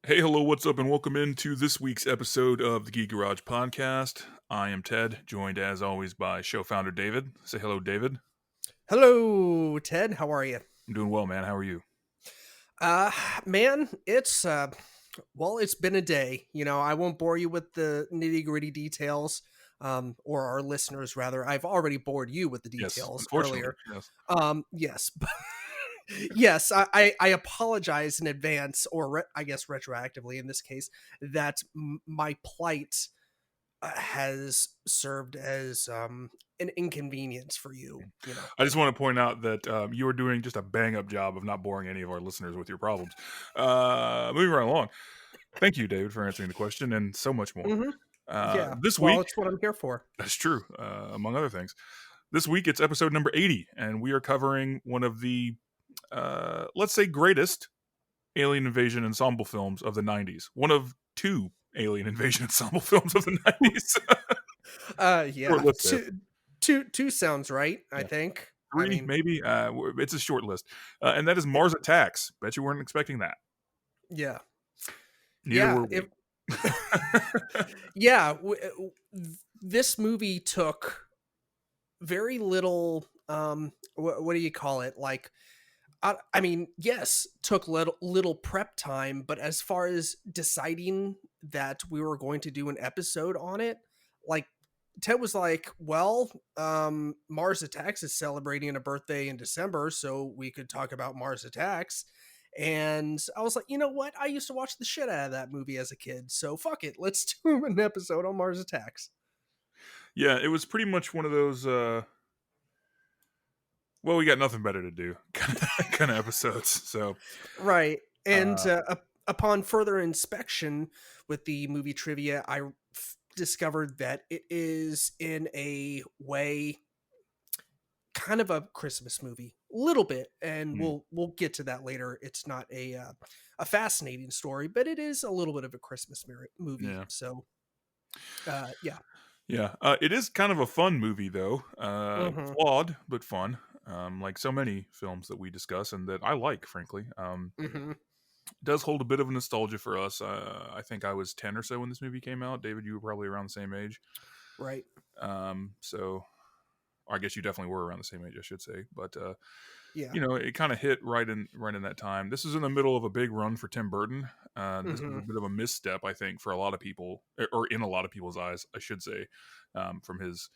Hey, hello, what's up, and welcome into this week's episode of the Geek Garage podcast. I am Ted, joined as always by show founder David. Say hello, David. Hello, Ted. How are you? I'm doing well, man. How are you? Uh, man, it's been a day. I won't bore you with the nitty-gritty details, or our listeners rather. I've already bored you with the Yes, details unfortunately, earlier. yes. Yes. Yes, I apologize in advance, or I guess retroactively in this case, that my plight has served as an inconvenience for you. I just want to point out that you are doing just a bang-up job of not boring any of our listeners with your problems. Moving right along. Thank you, David, for answering the question and so much more. hmm Yeah. This Well, week, it's what I'm here for. that's true, among other things. This week, it's episode number 80, and we are covering one of the, let's say, greatest alien invasion ensemble films of the 90s. One of two alien invasion ensemble films of the 90s. Short Yeah. list there. Two sounds right, I Yeah. think. I Three, mean, maybe. It's a short list. And that is Mars Attacks. Bet you weren't expecting that. yeah. Neither Yeah, were we. yeah, this movie took very little what do you call it? Like I mean, yes, took little prep time, but as far as deciding that we were going to do an episode on it, like Ted was like, "Well, Mars Attacks is celebrating a birthday in December, so we could talk about Mars Attacks." And I was like, "You know what? I used to watch the shit out of that movie as a kid, so fuck it. Let's do an episode on Mars Attacks." Yeah, it was pretty much one of those, well, we got nothing better to do kind of episodes. So, Right. And uh, upon further inspection with the movie trivia, I discovered that it is in a way kind of a Christmas movie, little bit, and hmm, we'll get to that later. It's not a fascinating story, but it is a little bit of a Christmas movie. yeah. So, yeah. Yeah, it is kind of a fun movie, though. hmm Flawed, but fun. Like so many films that we discuss and that I like, frankly. hmm Does hold a bit of nostalgia for us. I think I was 10 or so when this movie came out. David, you were probably around the same age. Right. So I guess you definitely were around the same age, I should say. But Yeah. it kind of hit right in that time. This is in the middle of a big run for Tim Burton. This was hmm a bit of a misstep, I think, for a lot of people, or in a lot of people's eyes, I should say, from his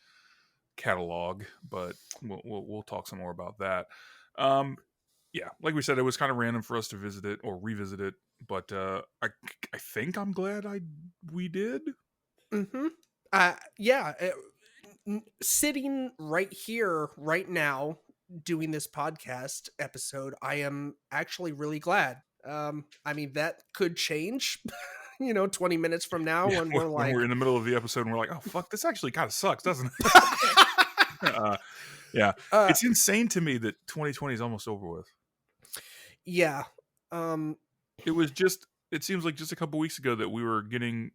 catalog. But we'll talk some more about that. Um, yeah, like we said, it was kind of random for us to visit it or revisit it, but I think I'm glad we did. hmm yeah. Sitting right here, right now, doing this podcast episode, I am actually really glad. I mean, that could change, 20 minutes from now Yeah, when we're when we're like, in the middle of the episode and we're like, oh fuck, this actually kind of sucks, doesn't it? Yeah, uh, it's insane to me that 2020 is almost over with. yeah, um, It was just. It seems like just a couple weeks ago that we were getting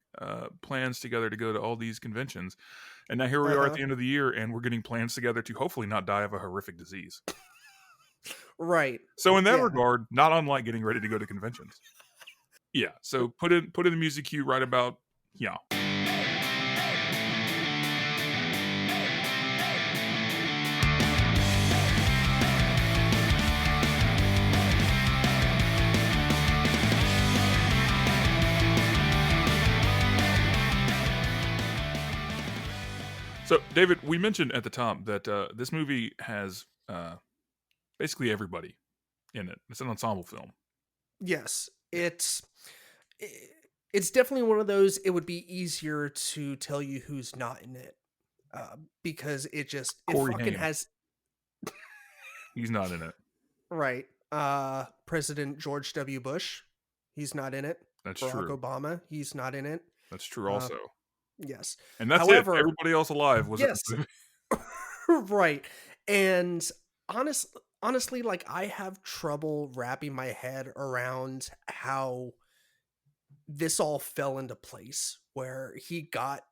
plans together to go to all these conventions, and now here we are at uh-huh, the end of the year, and we're getting plans together to hopefully not die of a horrific disease. right, So in that yeah. regard, not unlike getting ready to go to conventions. Yeah. So put in the music cue right about yeah. So David, we mentioned at the top that this movie has basically everybody in it. It's an ensemble film. Yes, Yeah. i- it's definitely one of those. It would be easier to tell you who's not in it, because it Corey fucking Haim, has. he's not in it. Right. President George W. Bush, he's not in it. That's Barack true. Obama, he's not in it. That's true Uh, also. yes. And that's it. However, Everybody else alive was in yes, the movie. right. And honestly, like I have trouble wrapping my head around how this all fell into place where he got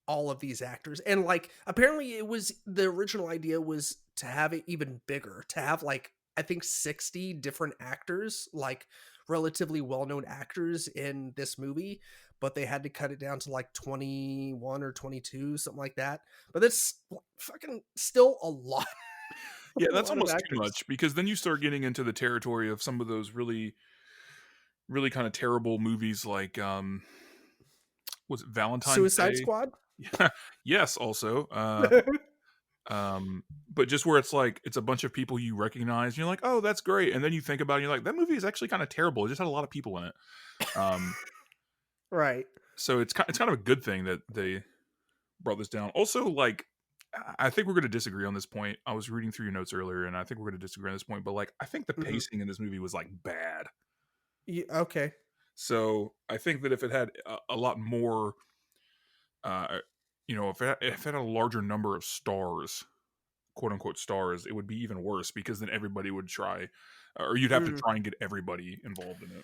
all of these actors. And like apparently it was the original idea was to have it even bigger, to have like I think 60 different actors like relatively well-known actors in this movie, but they had to cut it down to like 21 or 22, something like that. But that's fucking still a lot, Yeah, a that's lot of almost too actors. much because then you start getting into the territory of some of those really, really kind of terrible movies like was it Valentine's Suicide Day? Squad? Yeah, yes, also. But just where it's like it's a bunch of people you recognize, and you're like, "Oh, that's great," and then you think about it, and you're like, "That movie is actually kind of terrible. It just had a lot of people in it." Um, Right. so it's kind of a good thing that they brought this down. Also, like, I think we're going to disagree on this point. I was reading through your notes earlier, and I think we're going to disagree on this point. But like, I think the Hmm. pacing in this movie was like bad. Yeah, okay. So I think that if it had a lot more, uh, if it had a larger number of stars, quote unquote stars, it would be even worse because then everybody would try, or you'd have to Mm, try and get everybody involved in it.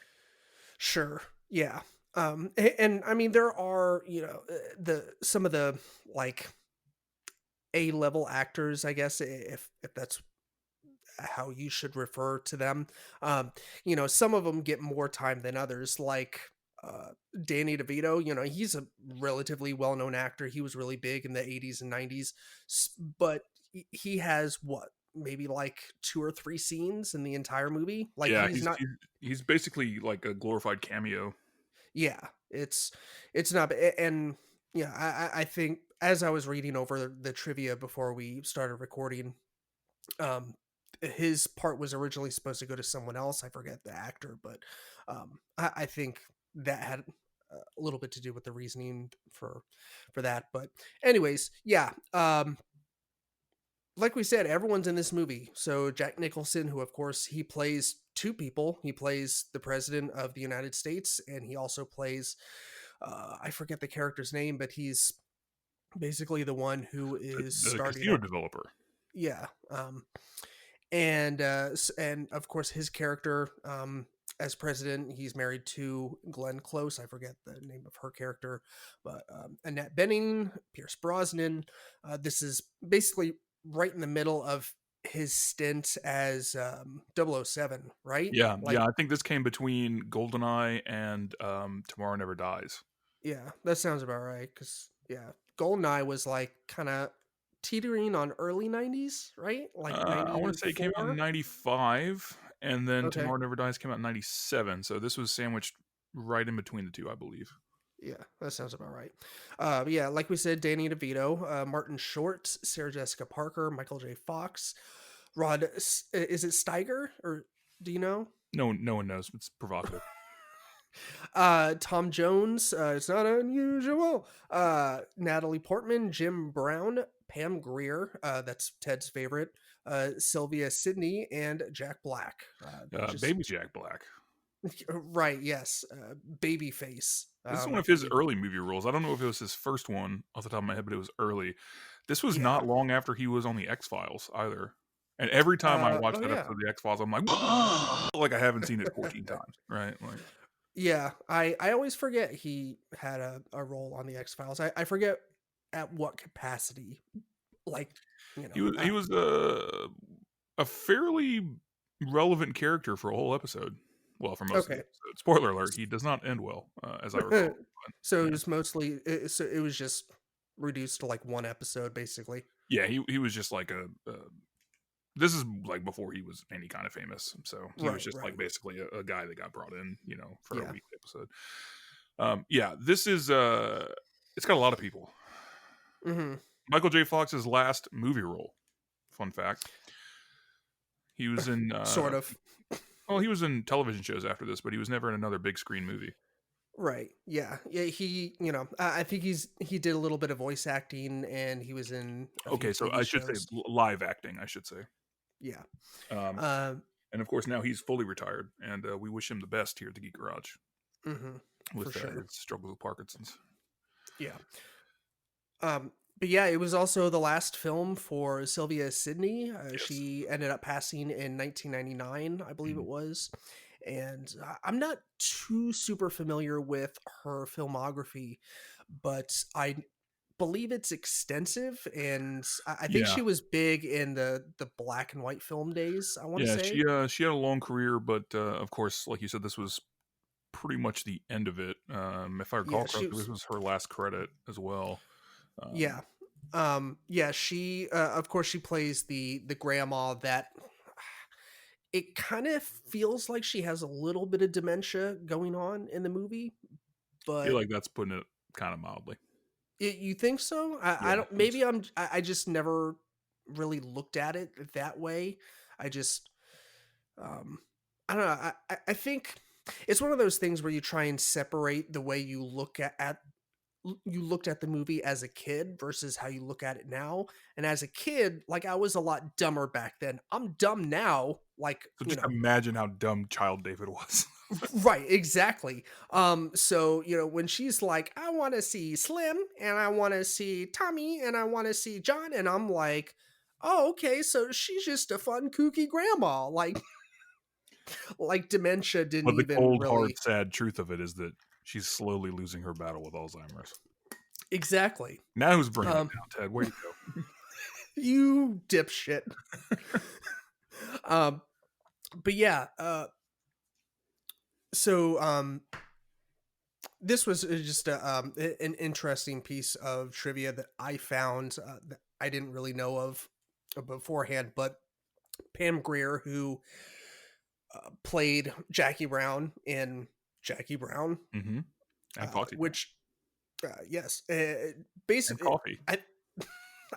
sure. Yeah. And I mean, there are, the some of the like A-level actors, I guess, if that's how you should refer to them. Um, some of them get more time than others, like Danny DeVito. He's a relatively well-known actor. He was really big in the 80s and 90s, but he has what? Maybe like two or three scenes in the entire movie. Like Yeah, he's not. he's basically like a glorified cameo. Yeah, it's not. And yeah, I think as I was reading over the trivia before we started recording, um his part was originally supposed to go to someone else. I forget the actor, but I think that had a little bit to do with the reasoning for that. But anyways, yeah, like we said, everyone's in this movie. So Jack Nicholson, who of course he plays two people, he plays the president of the United States, and he also plays I forget the character's name, but he's basically the one who is The starting casino up. developer. Yeah. And of course his character, as president, he's married to Glenn Close. I forget the name of her character, but Annette Bening, Pierce Brosnan. This is basically right in the middle of his stint as 007, right? Yeah, Like, yeah. I think this came between Goldeneye and Tomorrow Never Dies. yeah, that sounds about right. Because yeah, Goldeneye was like kind of teetering on early 90s, right? Like I want to say it came out in 94. '95, and then Okay. Tomorrow Never Dies came out in '97. So this was sandwiched right in between the two, I believe. Yeah, that sounds about right. Yeah, like we said, Danny DeVito, Martin Short, Sarah Jessica Parker, Michael J. Fox, is it Steiger, or do you know? No one knows. It's provocative. Tom Jones, it's not unusual. Natalie Portman, Jim Brown, Pam Grier, that's Ted's favorite, Sylvia Sydney, and Jack Black. Just Baby Jack Black. right, yes, Babyface. This is one of his early movie roles. I don't know if it was his first one off the top of my head, but it was early. This was Yeah. not long after he was on the X Files either. And every time I watch Oh that yeah. episode of the X Files, I'm like, like I haven't seen it 14 times, right? Like Yeah, I always forget he had a role on the X Files. I forget at what capacity. Like, he was a fairly relevant character for a whole episode. Well, for most of the okay. episode. Spoiler alert: he does not end well, as I recall. But, So it yeah, was so it was just reduced to like one episode, basically. yeah, he was just like a. This is like before he was any kind of famous, so he was Right, just like right. basically a guy that got brought in, for a Yeah. weekly episode. Yeah, this is it's got a lot of people. Hmm. Michael J. Fox's last movie role. Fun fact: he was in Sort of. well, he was in television shows after this, but he was never in another big screen movie. Right. Yeah. Yeah. I think he did a little bit of voice acting, and he was in a few Okay, so TV I should say shows. live acting. I should say, Yeah. um, Um. and of course now he's fully retired, and we wish him the best here at the Geek Garage For with sure. his struggles with Parkinson's. Yeah. But yeah, it was also the last film for Sylvia Sydney. Yes. She ended up passing in 1999, I believe it Mhm. was. And I'm not too super familiar with her filmography, but I believe it's extensive, and I think Yeah. she was big in the black and white film days, I want to Yeah, say. she had a long career, but, of course, like you said, this was pretty much the end of it. If I recall Yeah, she correctly, this was. was her last credit as well. Yeah. Yeah, she of course she plays the grandma that it kind of feels like she has a little bit of dementia going on in the movie, I feel but like that's putting it kinda mildly. you think so? I Yeah, don't. it's Maybe I just never really looked at it that way. I just um, I don't know. I think it's one of those things where you try and separate the way you look you looked at the movie as a kid versus how you look at it now. And as a kid, like I was a lot dumber back then. I'm dumb now. Like, so just imagine how dumb Child David was. right, exactly. So, when she's like, I want to see Slim and I want to see Tommy and I want to see John, and I'm like, oh, okay, so she's just a fun, kooky grandma. Like dementia didn't But the even cold, hard, really. sad truth of it is that she's slowly losing her battle with Alzheimer's. Exactly. Now who's bringing it Um, down, Ted? Way to go. you dipshit. Um, but yeah, so this was just an interesting piece of trivia that I found that I didn't really know of beforehand. But Pam Grier, who played Jackie Brown in Jackie Brown, Mhm. And Coffee Bean. which yes, And basically, coffee.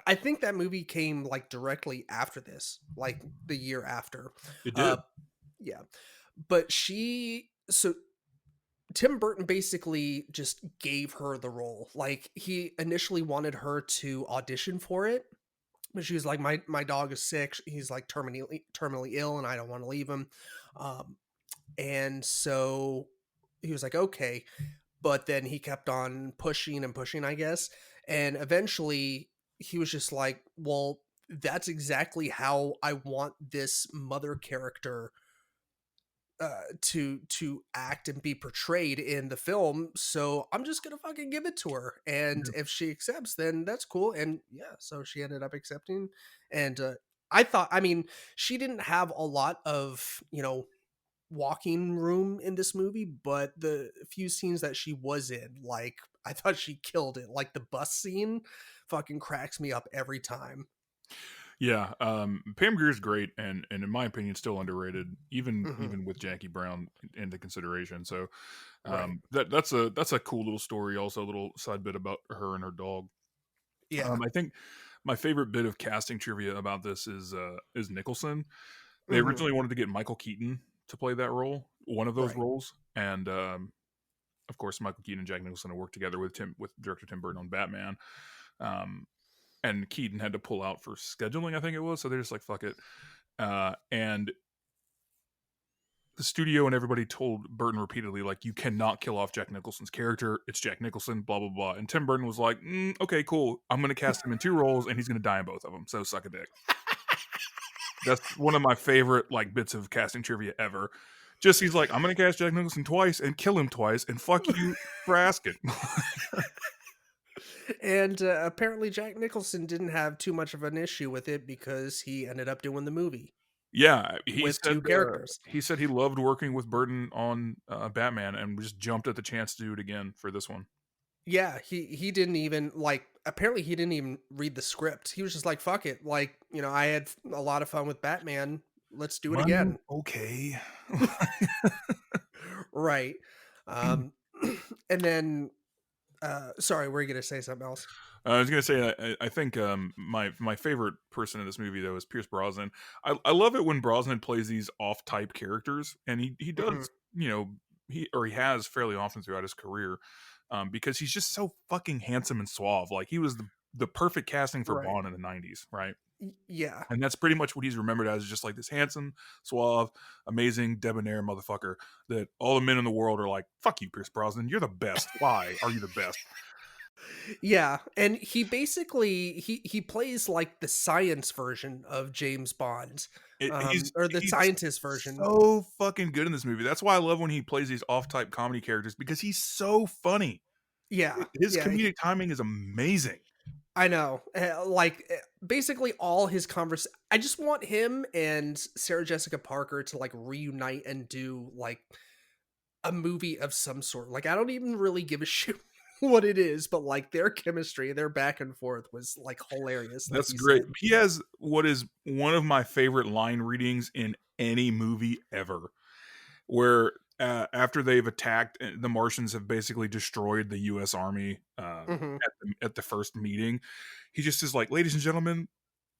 I think that movie came like directly after this, like the year after. It Uh, did. yeah, but Tim Burton basically just gave her the role. Like he initially wanted her to audition for it, but she was like, "My dog is sick. He's like terminally ill, and I don't want to leave him." Um, and so he was like, "Okay," but then he kept on pushing and pushing, I guess, and eventually he was just like, "Well, that's exactly how I want this mother character to act and be portrayed in the film, so I'm just gonna fucking give it to her, and Yeah. if she accepts, then that's cool." And yeah, so she ended up accepting, and I thought, I mean, she didn't have a lot of walking room in this movie, but the few scenes that she was in, like, I thought she killed it. Like the bus scene fucking cracks me up every time. Yeah, Pam Grier's great, and in my opinion, still underrated, Hmm. even with Jackie Brown into consideration. So, Right. that's a cool little story. Also, a little side bit about her and her dog. Yeah. I think my favorite bit of casting trivia about this is Nicholson. They Hmm. originally wanted to get Michael Keaton to play that role, one of those Right. roles, and of course, Michael Keaton and Jack Nicholson have worked together with director Tim Burton on Batman. Um, and Keaton had to pull out for scheduling, I think it was. So they're just like, fuck it. And the studio and everybody told Burton repeatedly, like, you cannot kill off Jack Nicholson's character. It's Jack Nicholson, blah, blah, blah. And Tim Burton was like, okay, cool. I'm going to cast him in two roles and he's going to die in both of them. So suck a dick. That's one of my favorite, like, bits of casting trivia ever. Just he's like, I'm going to cast Jack Nicholson twice and kill him twice and fuck you for asking. And apparently Jack Nicholson didn't have too much of an issue with it because he ended up doing the movie Yeah, with two characters. he said he loved working with Burton on Batman and just jumped at the chance to do it again for this one. Yeah, he didn't even like, apparently he didn't even read the script. He was just like, fuck it. Like, I had a lot of fun with Batman. Let's do it Well, again. okay. Right. Um and then sorry, we're you gonna say something else? I was gonna say I think my favorite person in this movie though is Pierce Brosnan. I love it when Brosnan plays these off type characters, and he Mhm. does he has fairly often throughout his career, because he's just so fucking handsome and suave. Like he was the perfect casting for Right. Bond in the '90s, right? Yeah. And that's pretty much what he's remembered as, just like this handsome, suave, amazing, debonair motherfucker that all the men in the world are like, fuck you, Pierce Brosnan. You're the best. Why are you the best? Yeah, and he basically he plays like the science version of James Bond, or the He's scientist version. so fucking good in this movie. That's why I love when he plays these off-type comedy characters because he's so funny. Yeah, His yeah, comedic timing is amazing. I know. Basically all his I just want him and Sarah Jessica Parker to, like, reunite and do, like, a movie of some sort. Like, I don't even really give a shit what it is, but, like, their chemistry, their back and forth was, like, hilarious, like That's you great. said. He has what is one of my favorite line readings in any movie ever, where after they've attacked, the Martians have basically destroyed the U.S. Army Mhm. at the first meeting. He just is like, "Ladies and gentlemen,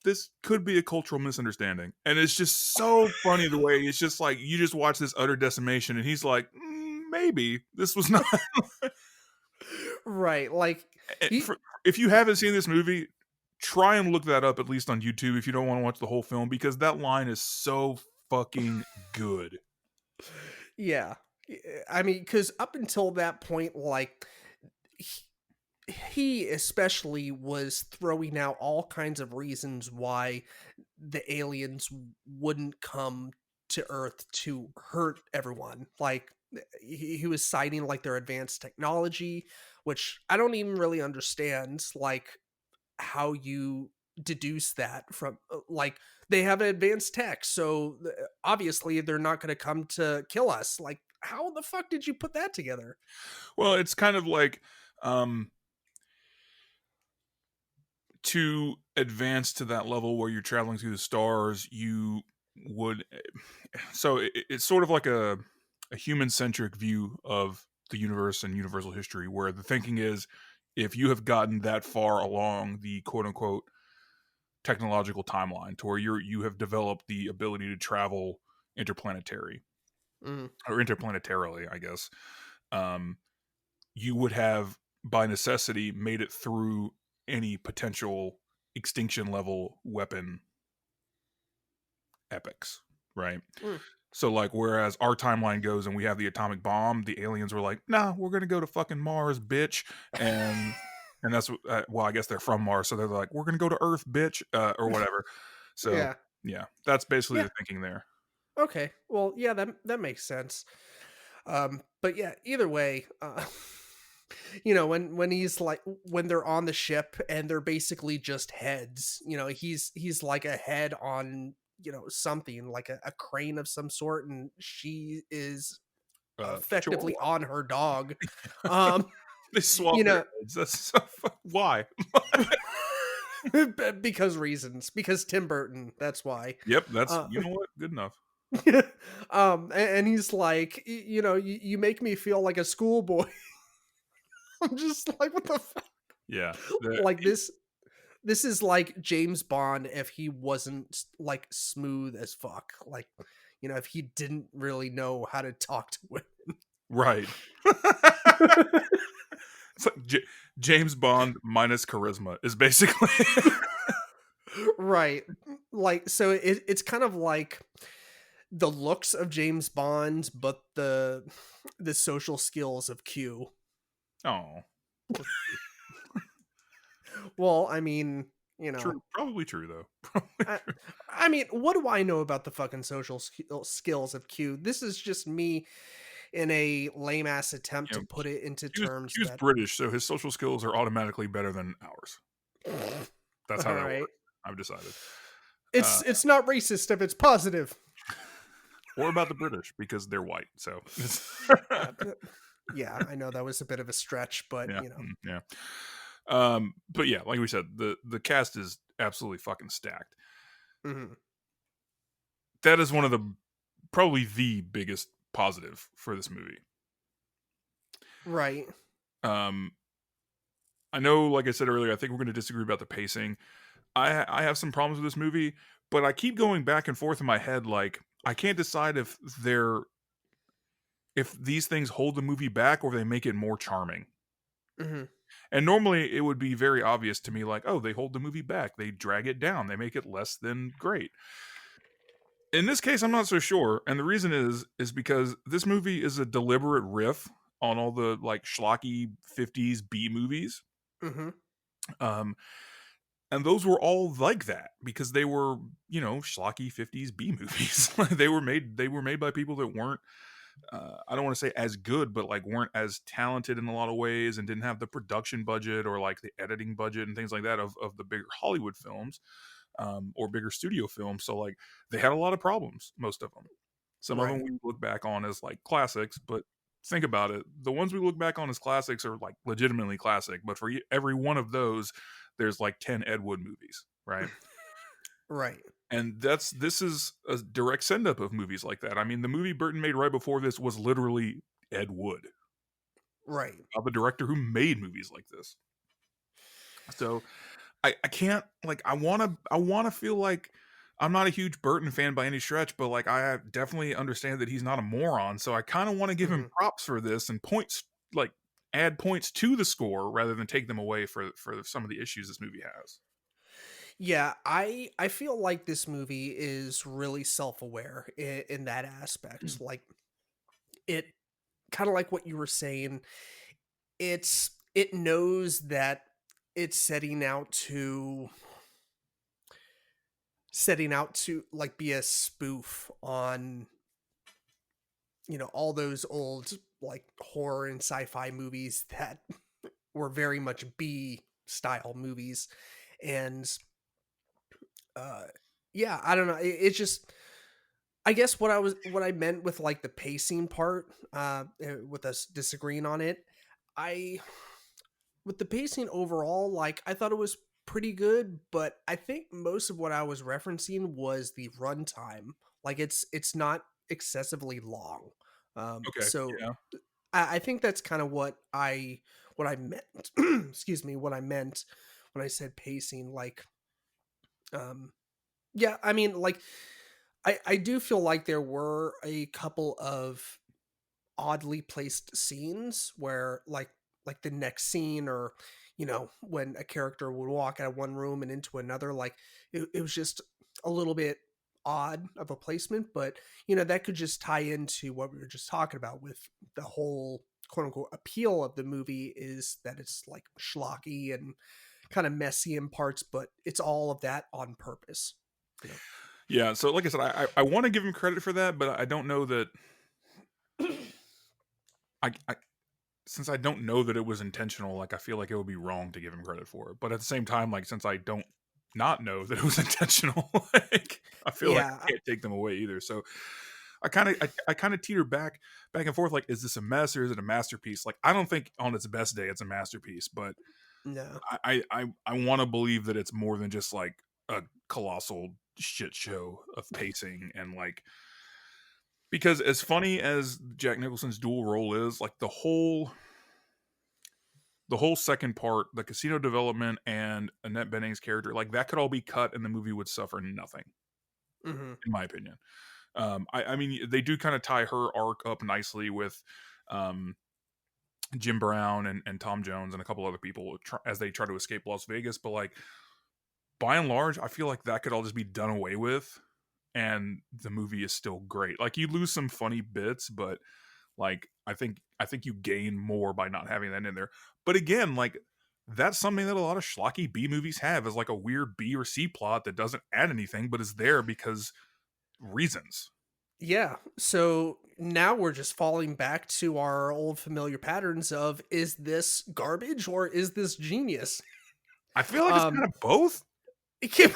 this could be a cultural misunderstanding," and it's just so funny the way it's just like you just watch this utter decimation, and he's like, "Maybe this was not." Right, like, he If you haven't seen this movie, try and look that up at least on YouTube if you don't want to watch the whole film because that line is so fucking good. yeah. I mean, because up until that point, like, he he especially was throwing out all kinds of reasons why the aliens wouldn't come to Earth to hurt everyone. Like, he was citing, like, their advanced technology, which I don't even really understand, like, how you deduce that from, like, they have advanced tech, so obviously they're not going to come to kill us. Like, how the fuck did you put that together? Well, it's kind of like um to advance to that level where you're traveling through the stars, you would so it's sort of like a human centric view of the universe and universal history where the thinking is if you have gotten that far along the quote unquote technological timeline to where you have developed the ability to travel interplanetary Mm, or interplanetarily, I guess, um, you would have by necessity made it through any potential extinction level weapon epics, right? mm. So like whereas our timeline goes and we have the atomic bomb, the aliens were like, "Nah, we're going to go to fucking Mars, bitch." And that's well, I guess they're from Mars, so they're like, "We're going to go to Earth, bitch," or whatever. So, Yeah. yeah, that's basically Yeah. the thinking there. Okay. Well, yeah, that makes sense. But yeah, either way, when he's like when they're on the ship and they're basically just heads, he's like a head on, something like a crane of some sort, and she is effectively Chihuahua. on her dog. Um, They swap you their know, heads. That's so why? because reasons, because Tim Burton, that's why. Yep, that's Uh, you know what? Good enough. and he's like, you make me feel like a schoolboy. I'm just like, what the fuck? Yeah. Like, this is like James Bond if he wasn't, like, smooth as fuck. Like, if he didn't really know how to talk to women. Right. It's like James Bond minus charisma is basically Right. Like, so it's kind of like the looks of James Bond, but the social skills of Q. Oh, Well, I mean, you know, true. Probably true though. Probably I, true. I mean, what do I know about the fucking social skills of Q? This is just me in a lame ass attempt You to know, put it into he terms was that. British, so his social skills are automatically better than ours. That's how All that right, works. I've decided. it's Uh, it's not racist if it's positive. or about the British because they're white. So Uh, yeah, I know that was a bit of a stretch, but yeah, yeah. But yeah, like we said, the cast is absolutely fucking stacked. mhm. That is one of the probably the biggest positive for this movie. Right. Um, I know, like I said earlier, I think we're going to disagree about the pacing. I have some problems with this movie, but I keep going back and forth in my head. Like I can't decide if these things hold the movie back or they make it more charming. Hmm. And normally it would be very obvious to me, like, oh, they hold the movie back, they drag it down, they make it less than great. In this case, I'm not so sure, and the reason is because this movie is a deliberate riff on all the like schlocky '50s B movies. Hmm. Um, and those were all like that because they were schlocky '50s B movies. They were made by people that weren't I don't want to say as good, but like weren't as talented in a lot of ways and didn't have the production budget or like the editing budget and things like that of the bigger Hollywood films, or bigger studio films. So like they had a lot of problems, most of them. Some of them Right. we look back on as like classics, but think about it. The ones we look back on as classics are like legitimately classic, but for every one of those, there's like 10 Ed Wood movies, right? Right. And this is a direct send up of movies like that. I mean, the movie Burton made right before this was literally Ed Wood, Right. the director who made movies like this. So I can't like I wanna feel like I'm not a huge Burton fan by any stretch, but like I definitely understand that he's not a moron. So I kind of want to give him Mhm. props for this and points, like add points to the score rather than take them away for some of the issues this movie has. Yeah, I feel like this movie is really self-aware in that aspect. Like it kind of like what you were saying, it knows that it's setting out to like be a spoof on, all those old like horror and sci-fi movies that were very much B style movies. And uh yeah, I don't know. It's just, I guess what I meant with like the pacing part, with us disagreeing on it, I with the pacing overall, like I thought it was pretty good, but I think most of what I was referencing was the runtime. Like it's not excessively long. Okay, So yeah, I think that's kind of what I meant. Excuse me, what I meant when I said pacing. Like, um, yeah, I mean, like I do feel like there were a couple of oddly placed scenes where like the next scene, or when a character would walk out of one room and into another, like it was just a little bit odd of a placement, but that could just tie into what we were just talking about with the whole quote unquote appeal of the movie, is that it's like schlocky and kind of messy in parts, but it's all of that on purpose, you know. yeah. So like I said, I want to give him credit for that, but I don't know that I since I don't know that it was intentional. Like I feel like it would be wrong to give him credit for it, but at the same time, like since I don't not know that it was intentional, like I feel like Yeah, I can't take them away either. So I kind of teeter back and forth. Like, is this a mess or is it a masterpiece? Like, I don't think on its best day it's a masterpiece, but no. I want to believe that it's more than just like a colossal shit show of pacing and like, because as funny as Jack Nicholson's dual role is, like the whole second part, the casino development and Annette Bening's character, like that could all be cut and the movie would suffer nothing, Hmm. in my opinion. I mean, they do kind of tie her arc up nicely with um, Jim Brown and Tom Jones and a couple other people as they try to escape Las Vegas. But like, by and large, I feel like that could all just be done away with, and the movie is still great. Like, you lose some funny bits, but like, I think you gain more by not having that in there. But again, like, that's something that a lot of schlocky B movies have, is like a weird B or C plot that doesn't add anything, but is there because reasons. Yeah. So now we're just falling back to our old familiar patterns of, is this garbage or is this genius? I feel like it's Um kind of both. it can,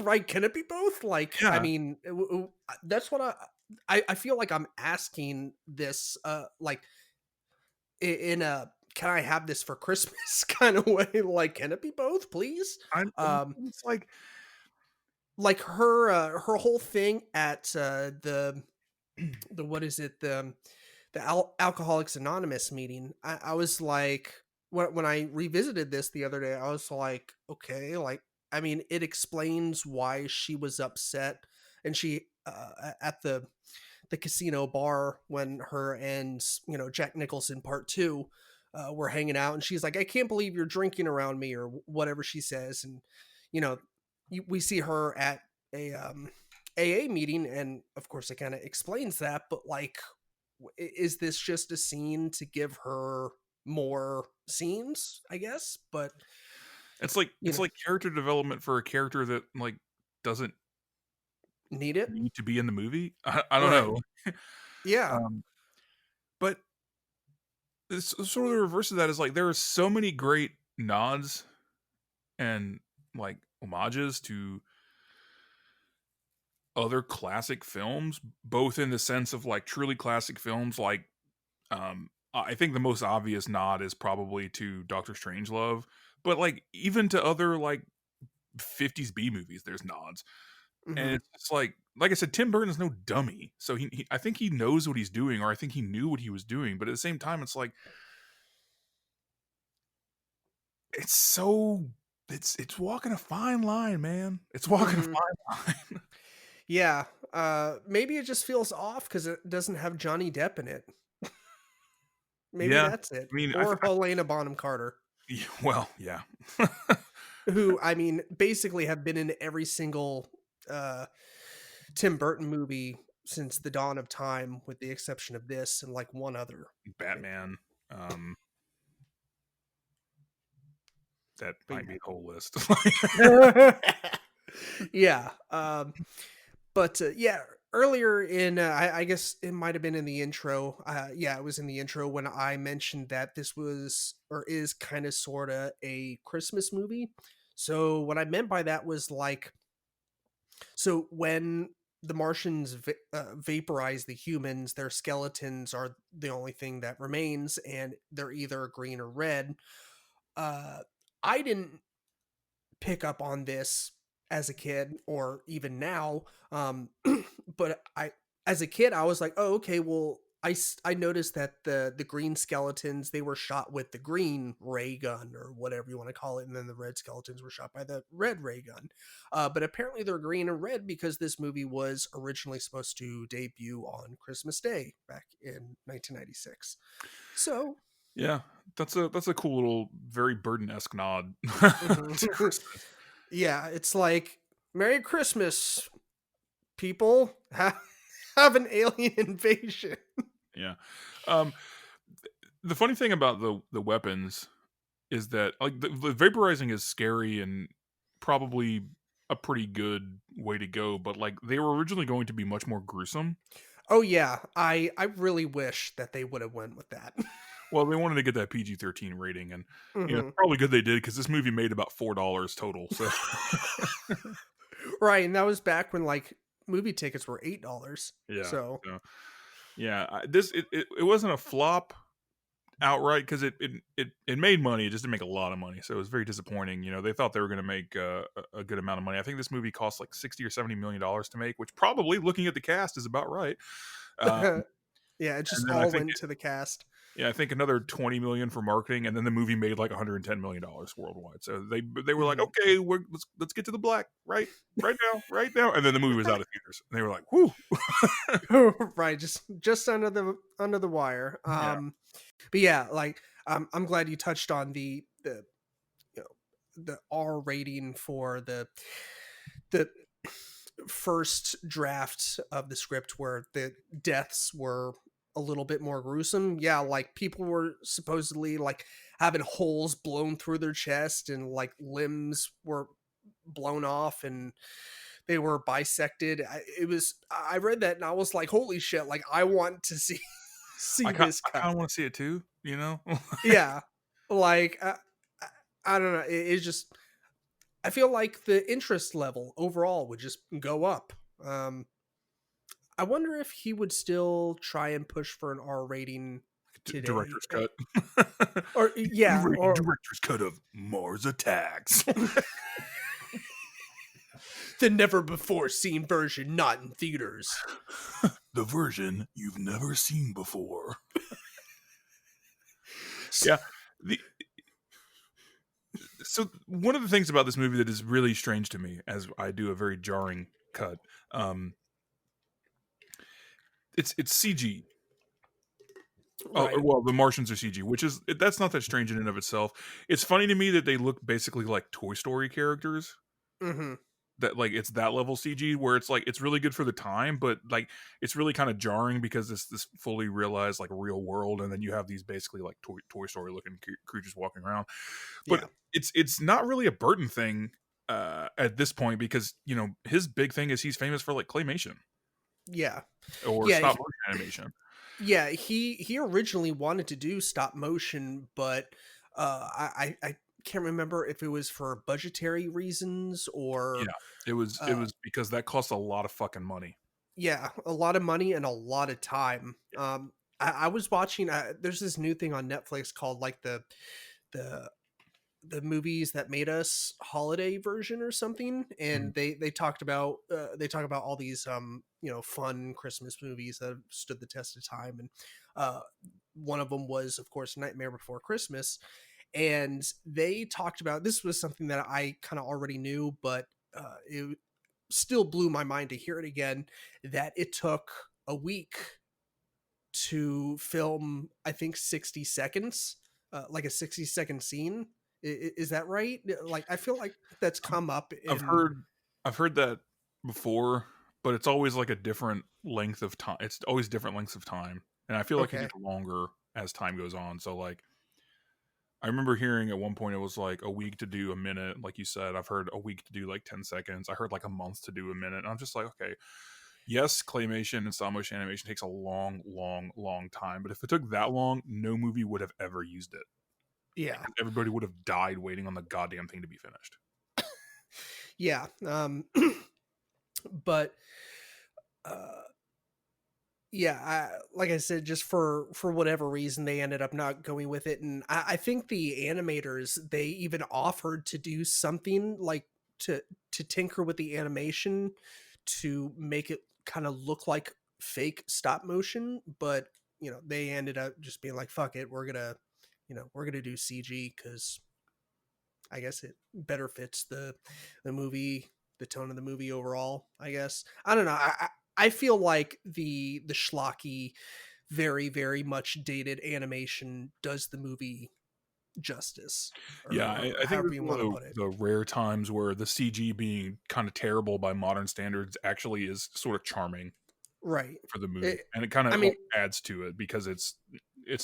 right, can it be both? Like, I Yeah. mean, that's what I feel like I'm asking this, like in a can I have this for Christmas kind of way, like can it be both, please? Um It's like, like her whole thing at the what is it, the Alcoholics Anonymous meeting. I was like, when I revisited this the other day, I was like, okay, like, I mean, it explains why she was upset, and she at the casino bar when her and Jack Nicholson part two were hanging out, and she's like, I can't believe you're drinking around me, or whatever she says, and you know, we see her at a AA meeting, and of course it kind of explains that, but like, is this just a scene to give her more scenes, I guess? But it's like you it's know, like character development for a character that like doesn't need it, need to be in the movie. I don't right? know. Yeah, Um, but it's sort of the reverse of that is like there are so many great nods and like homages to other classic films, both in the sense of like truly classic films. Like, I think the most obvious nod is probably to Doctor Strangelove, but like even to other like 50s B movies, there's nods, and Hmm. it's just like I said, Tim Burton's no dummy, so he I think he knows what he's doing, or I think he knew what he was doing, but at the same time, it's like it's so it's walking a fine line, man. It's walking a Hmm. fine line. Yeah. Maybe it just feels off because it doesn't have Johnny Depp in it. Maybe Yeah, that's it. I mean, Or Helena Bonham Carter, well, yeah. who I mean, basically have been in every single uh, Tim Burton movie since the dawn of time, with the exception of this and like one other. Batman, um, that But might be a whole list. yeah. Yeah. But yeah, earlier in, I guess it might have been in the intro. Yeah, it was in the intro when I mentioned that this was or is kind of sort of a Christmas movie. So what I meant by that was like, so when the Martians vaporize the humans, their skeletons are the only thing that remains, and they're either green or red. Uh, I didn't pick up on this as a kid or even now, but I as a kid I was like, oh, okay, well, I noticed that the green skeletons, they were shot with the green ray gun or whatever you want to call it, and then the red skeletons were shot by the red ray gun. But apparently they're green and red because this movie was originally supposed to debut on Christmas Day back in 1996. So Yeah, that's a cool little, very Burton-esque nod to mhm. Christmas. Yeah, it's like Merry Christmas, people. Have an alien invasion. Yeah. Um, the funny thing about the weapons is that like the vaporizing is scary and probably a pretty good way to go, but like they were originally going to be much more gruesome. Oh yeah, I really wish that they would have went with that. Well, they wanted to get that PG-13 rating, and it's Hmm. probably good they did because this movie made about $4 total. So Right, and that was back when like movie tickets were $8. yeah, So so, yeah, it wasn't a flop outright because it made money. It just didn't make a lot of money, so it was very disappointing. They thought they were going to make a good amount of money. I think this movie cost like $60 or $70 million to make, which probably, looking at the cast, is about right. Um, yeah, it just and then all went to the cast. I think another 20 million for marketing, and then the movie made like $110 million worldwide. So they were like, Mhm. okay, let's get to the black right now, and then the movie was out of theaters, and they were like, whoo, Right, just under the wire. yeah, But yeah, like I'm glad you touched on the you know the R rating for the first draft of the script where the deaths were a little bit more gruesome. Yeah, like people were supposedly like having holes blown through their chest and like limbs were blown off and they were bisected. I read that and I was like, holy shit, like I want to see see this I cut. kind of want to see it too. Yeah. Like I I don't know, it's just I feel like the interest level overall would just go up. Um I wonder if he would still try and push for an R rating today. Director's cut, Or yeah, rated or director's cut of Mars Attacks. the never before seen version not in theaters. The version you've never seen before. Yeah. The So one of the things about this movie that is really strange to me, as I do a very jarring cut, um, it's CG. Right. Well, the Martians are CG, which is that's not that strange in and of itself. It's funny to me that they look basically like Toy Story characters. Mhm. That like it's that level CG where it's like it's really good for the time, but like it's really kind of jarring because it's this fully realized like real world, and then you have these basically like Toy Story looking creatures walking around. But Yeah. it's not really a Burton thing at this point because his big thing is he's famous for like claymation Yeah. or Yeah, stop motion animation. Yeah, he originally wanted to do stop motion, but I can't remember if it was for budgetary reasons or Yeah, it was because that costs a lot of fucking money. yeah, a lot of money and a lot of time. Yeah. I was watching. There's this new thing on Netflix called like the the movies that made us holiday version or something, Mhm. and they talk about all these fun Christmas movies that have stood the test of time, and uh one of them was of course Nightmare Before Christmas, and they talked about this was something that I kind of already knew, but it still blew my mind to hear it again, that it took a week to film, I think 60 seconds, like a 60-second scene. Is that right? Like, I feel like that's I've come up I've in. heard I've heard that before, but it's always like a different length of time. It's always different lengths of time, and I feel like it Okay. gets longer as time goes on. So like, I remember hearing at one point it was like a week to do a minute, like you said. I've heard a week to do like 10 seconds. I heard like a month to do a minute. And I'm just like, okay, yes, claymation and stop motion animation takes a long, long, long time. But if it took that long, no movie would have ever used it. Yeah. Everybody would have died waiting on the goddamn thing to be finished. Yeah. But uh yeah, like I said, just for whatever reason, they ended up not going with it, and I think the animators, they even offered to do something like to to tinker with the animation to make it kind of look like fake stop motion, but they ended up just being like, "Fuck it, we're gonna do CG because I guess it better fits the movie, the tone of the movie overall. I guess I don't know. I feel like the schlocky, very very much dated animation does the movie justice, Yeah, or I think however it's you one want to of put it. the rare times where the CG being kind of terrible by modern standards actually is sort of charming Right. for the movie, It, and it kind I of mean, adds to it because it's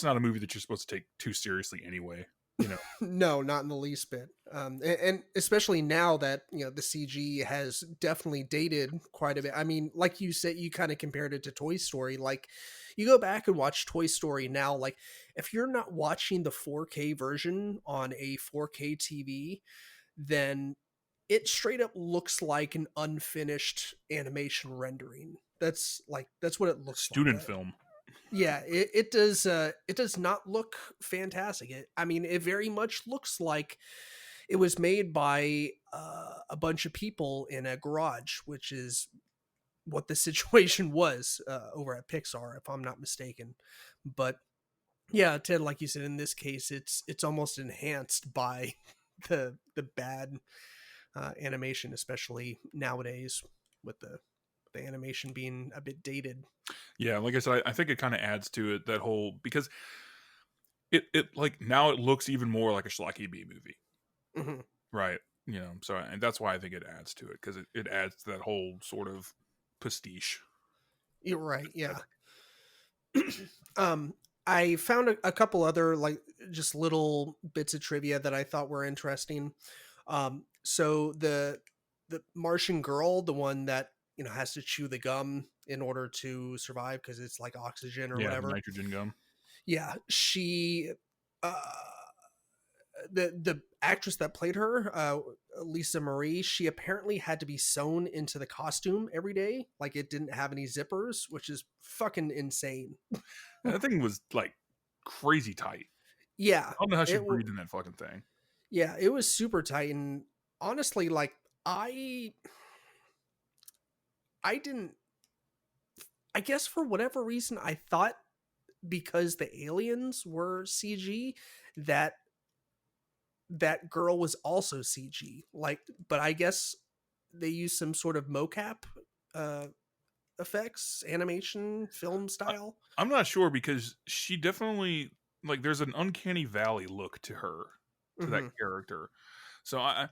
not a movie that you're supposed to take too seriously anyway. You know, no, not in the least bit. And especially now that the CG has definitely dated quite a bit. I mean, like you said, you kind of compared it to Toy Story. Like, you go back and watch Toy Story now. Like, if you're not watching the 4K version on a 4K TV, then it straight up looks like an unfinished animation rendering. That's what it looks like. student film. Yeah, it does. It does not look fantastic. I mean, it very much looks like it was made by a bunch of people in a garage, which is what the situation was over at Pixar, if I'm not mistaken. But yeah, Ted, like you said, in this case, it's almost enhanced by the bad animation, especially nowadays with the animation being a bit dated. Yeah, like I said, I think it kind of adds to it, that whole, because it like now it looks even more like a schlocky B movie, Mhm. right? You know, so and that's why I think it adds to it, because it adds to that whole sort of pastiche. You're right. Yeah. um, I found a couple other like just little bits of trivia that I thought were interesting. So the Martian girl, the one that has to chew the gum in order to survive because it's like oxygen or Yeah, the whatever. nitrogen gum. Yeah, she uh the actress that played her, Lisa Marie, she apparently had to be sewn into the costume every day, like it didn't have any zippers, which is fucking insane. And that thing was like crazy tight. Yeah, I don't know how she it breathed in that fucking thing. yeah, it was super tight, and honestly, like I I didn't I guess for whatever reason I thought because the aliens were CG that that girl was also CG. Like, but I guess they used some sort of mocap uh effects, animation, film I, style. I'm not sure, because she definitely, like, there's an uncanny valley look to her, to that Mhm. character. So I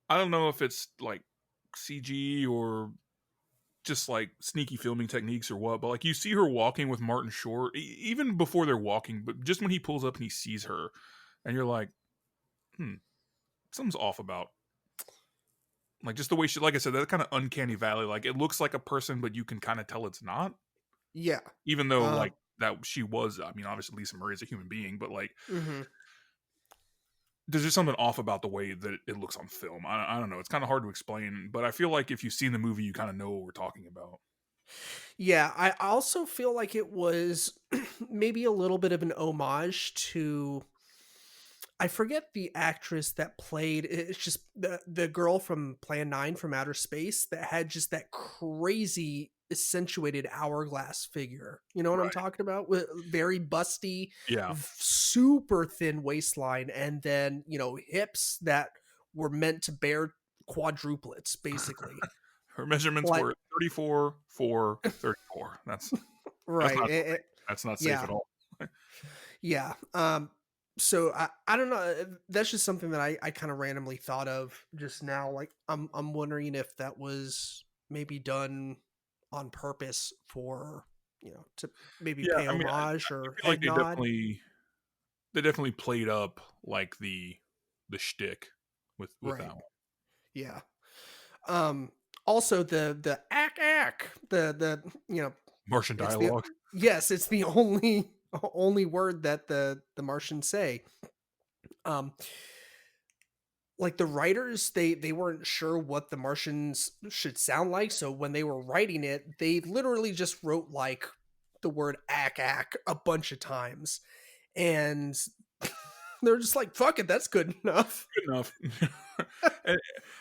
don't know if it's like CG or just like sneaky filming techniques or what, but like you see her walking with Martin Short, even before they're walking, but just when he pulls up and he sees her, and you're like, hmm, something's off about, like, just the way she, like I said, that kind of uncanny valley, like it looks like a person, but you can kind of tell it's not, Yeah. even though like Um that she was. I mean, obviously Lisa Marie is a human being, but like, Mm-hmm. there's just something off about the way that it looks on film. I don't know. It's kind of hard to explain, but I feel like if you've seen the movie, you kind of know what we're talking about. Yeah, I also feel like it was maybe a little bit of an homage to, I forget the actress that played, it's just the girl from Plan 9 from Outer Space that had just that crazy accentuated hourglass figure. You know what I'm Right. talking about? With very busty, Yeah. super thin waistline, and then, hips that were meant to bear quadruplets, basically. Her measurements Like, were 34 4 34. That's right. not healthy. That's not safe Yeah. at all. Yeah. So I don't know. That's just something that I kind of randomly thought of just now. Like I'm wondering if that was maybe done on purpose for, to maybe Yeah, pay I mean, homage I or feel like head nod. they definitely played up like the shtick with that Right. one. Yeah. Um Also the ack ack, the Martian it's the dialogue. yes, it's the only word that the Martians say. Um like the writers, they weren't sure what the Martians should sound like, so when they were writing it they literally just wrote like the word ack ack a bunch of times, and they're just like, fuck it, that's good enough. Good enough. And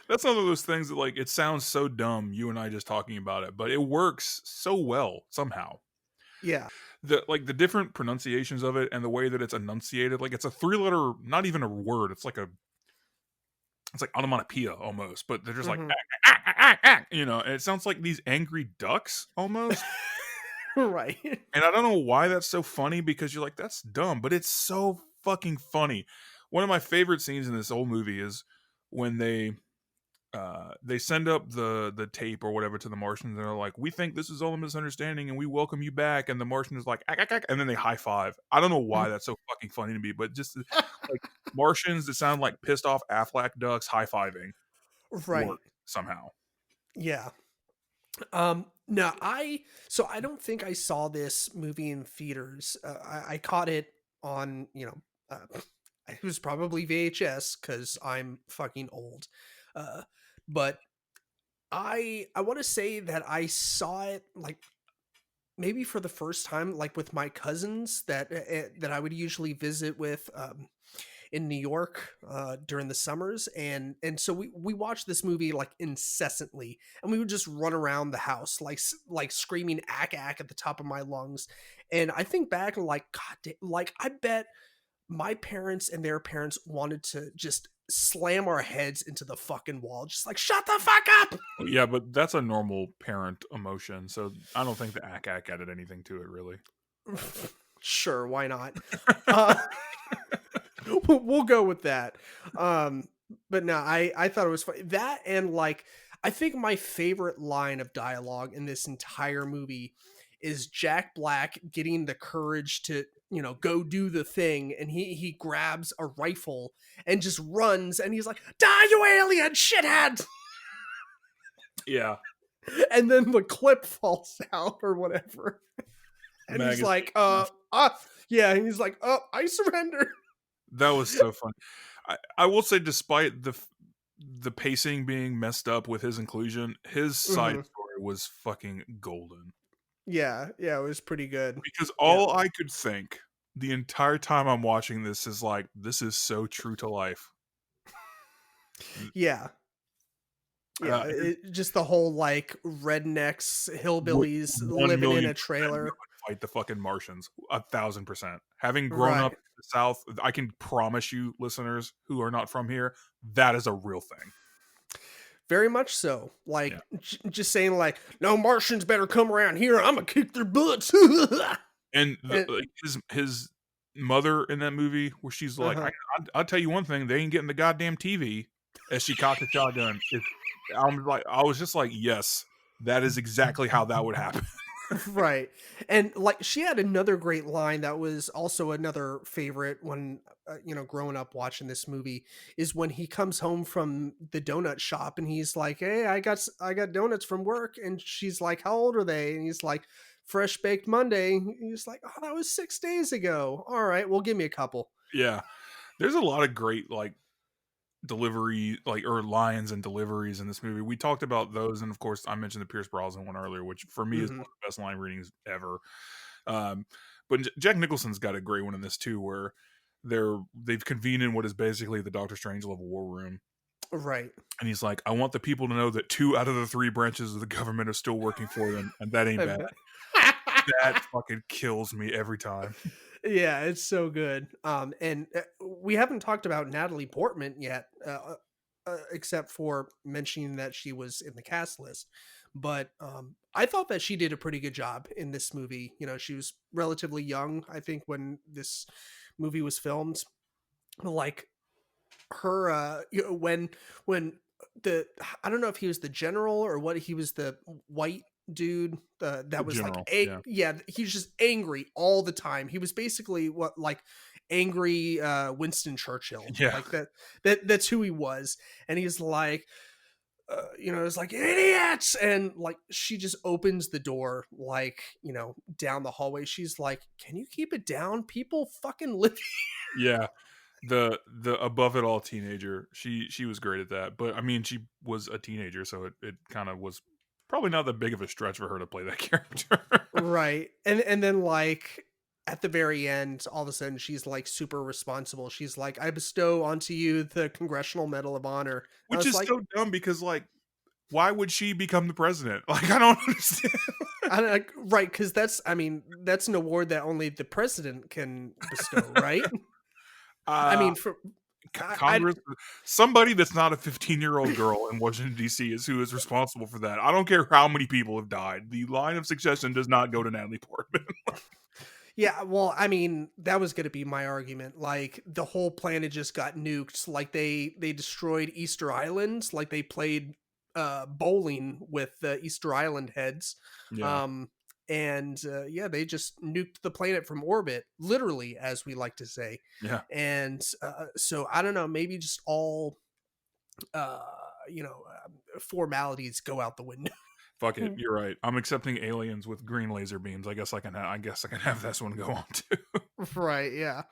that's one of those things that like it sounds so dumb, you and I just talking about it, but it works so well somehow. Yeah. The different pronunciations of it and the way that it's enunciated, like it's a three-letter, not even a word. It's like onomatopoeia almost, but they're just like Hmm. "Ack, ack, ack, ack, ack," and it sounds like these angry ducks almost. Right. And I don't know why that's so funny because you're like, that's dumb, but it's so fucking funny. One of my favorite scenes in this whole movie is when they send up the tape or whatever to the Martians, and they're like, "We think this is all a misunderstanding, and we welcome you back." And the Martian is like, "Ack, ack, ack," and then they high five. I don't know why that's so fucking funny to me, but just like Martians that sound like pissed off Aflac ducks high fiving work Right. somehow. Yeah. No, I don't think I saw this movie in theaters. I caught it on, it was probably VHS because I'm fucking old. Uh, but I want to say that I saw it like maybe for the first time, like with my cousins that I would usually visit with. In New York during the summers, and so we watched this movie like incessantly, and we would just run around the house like screaming ack ack at the top of my lungs. And I think back and like, like I bet my parents and their parents wanted to just slam our heads into the fucking wall, just like shut the fuck up. Yeah, but that's a normal parent emotion, so I don't think the ack ack added anything to it really. Sure, why not? uh we'll go with that. Um, but no, I thought it was funny. That and like I think my favorite line of dialogue in this entire movie is Jack Black getting the courage to, go do the thing, and he grabs a rifle and just runs, and he's like, "Die, you alien shithead!" Yeah, And then the clip falls out or whatever, the and he's magazine. like, yeah, and he's like, I surrender." That was so fun. I will say, despite the pacing being messed up with his inclusion, his side Hmm. story was fucking golden. Yeah, yeah, it was pretty good. Because Yeah. all I could think the entire time I'm watching this is like, this is so true to life. Yeah. Yeah, His just the whole, like, rednecks, would hillbillies one living in million a percent trailer. fight the fucking Martians. 1,000%. Having grown up Right. in the South, I can promise you, listeners who are not from here, that is a real thing. Very much so. Yeah. Like, just saying, like, "No Martians better come around here, Imma kick their butts." And And like his mother in that movie, where she's like, uh-huh. I'll tell you one thing, they ain't getting the goddamn TV as she cocked a shotgun. I was just like, yes, that is exactly how that would happen. Right. And, like, she had another great line that was also another favorite when, growing up watching this movie, is when he comes home from the donut shop and he's like, "Hey, I got donuts from work." And she's like, "How old are they?" And he's like, Fresh Baked Monday. He's like, oh, that was 6 days ago. All right, well, give me a couple. Yeah. There's a lot of great like delivery or lines and deliveries in this movie. We talked about those, and of course I mentioned the Pierce Brosnan one earlier, which for me is Hmm. one of the best line readings ever. But Jack Nicholson's got a great one in this too, where they've convened in what is basically the Doctor Strangelove war room. Right. And he's like, I want the people to know that 2 out of the 3 branches of the government are still working for them, and that ain't I bad. bet. That fucking kills me every time. Yeah, it's so good. And we haven't talked about Natalie Portman yet, except for mentioning that she was in the cast list. But I thought that she did a pretty good job in this movie. You know, she was relatively young, I think, when this movie was filmed. Like her, when the I don't know if he was the general or what, he was the white dude The that was like general, yeah. yeah, he was just angry all the time. He was basically what, like, angry Winston Churchill, Yeah. like that's who he was. And he's like, you know, it's like, idiots. And like, she just opens the door, like, you know, down the hallway. She's like, can you keep it down, people fucking live. Yeah. The above it all teenager. She was great at that. But I mean, she was a teenager, so it kind of was probably not that big of a stretch for her to play that character. Right. And then like at the very end, all of a sudden she's like super responsible. She's like, I bestow onto you the Congressional Medal of Honor. I Which was is like, so dumb because like why would she become the president? Like I don't understand. right, because that's, I mean, that's an award that only the president can bestow, right? I uh mean, for I Congress, somebody that's not a 15-year-old girl in Washington D.C. is who is responsible for that. I don't care how many people have died. The line of succession does not go to Natalie Portman. yeah, well, I mean, that was going to be my argument. Like, the whole planet just got nuked. Like, they destroyed Easter Island. Like, they played bowling with the Easter Island heads. Yeah, Um, and yeah, they just nuked the planet from orbit, literally, as we like to say. yeah. And so I don't know, maybe just all uh, you know, formalities go out the window. Fuck it. You're right. I'm accepting aliens with green laser beams. I guess I can. I guess I can have this one go on too. Right, yeah.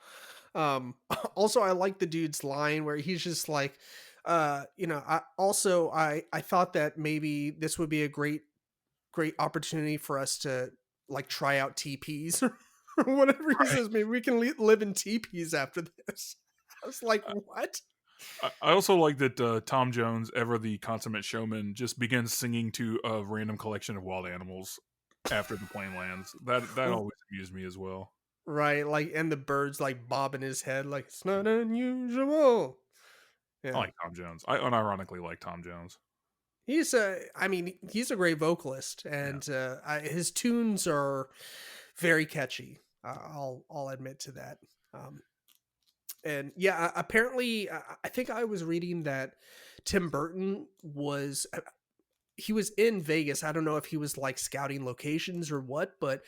Also, I like the dude's line where he's just like, you know, I thought that maybe this would be a great opportunity for us to like try out TPs or whatever he Right. says. Maybe we can live in TPs after this. I was like, what? I also like that Tom Jones, ever the consummate showman, just begins singing to a random collection of wild animals after the plane lands. That R- always amused me as well. Right, like, and the birds like bobbing his head, like it's not unusual. I Yeah. like Tom Jones. I unironically like Tom Jones. He's a, I mean, he's a great vocalist, Yeah. and his tunes are very catchy. I'll admit to that. Um, and yeah, apparently, I think I was reading that Tim Burton was he was in Vegas. I don't know if he was like scouting locations or what, but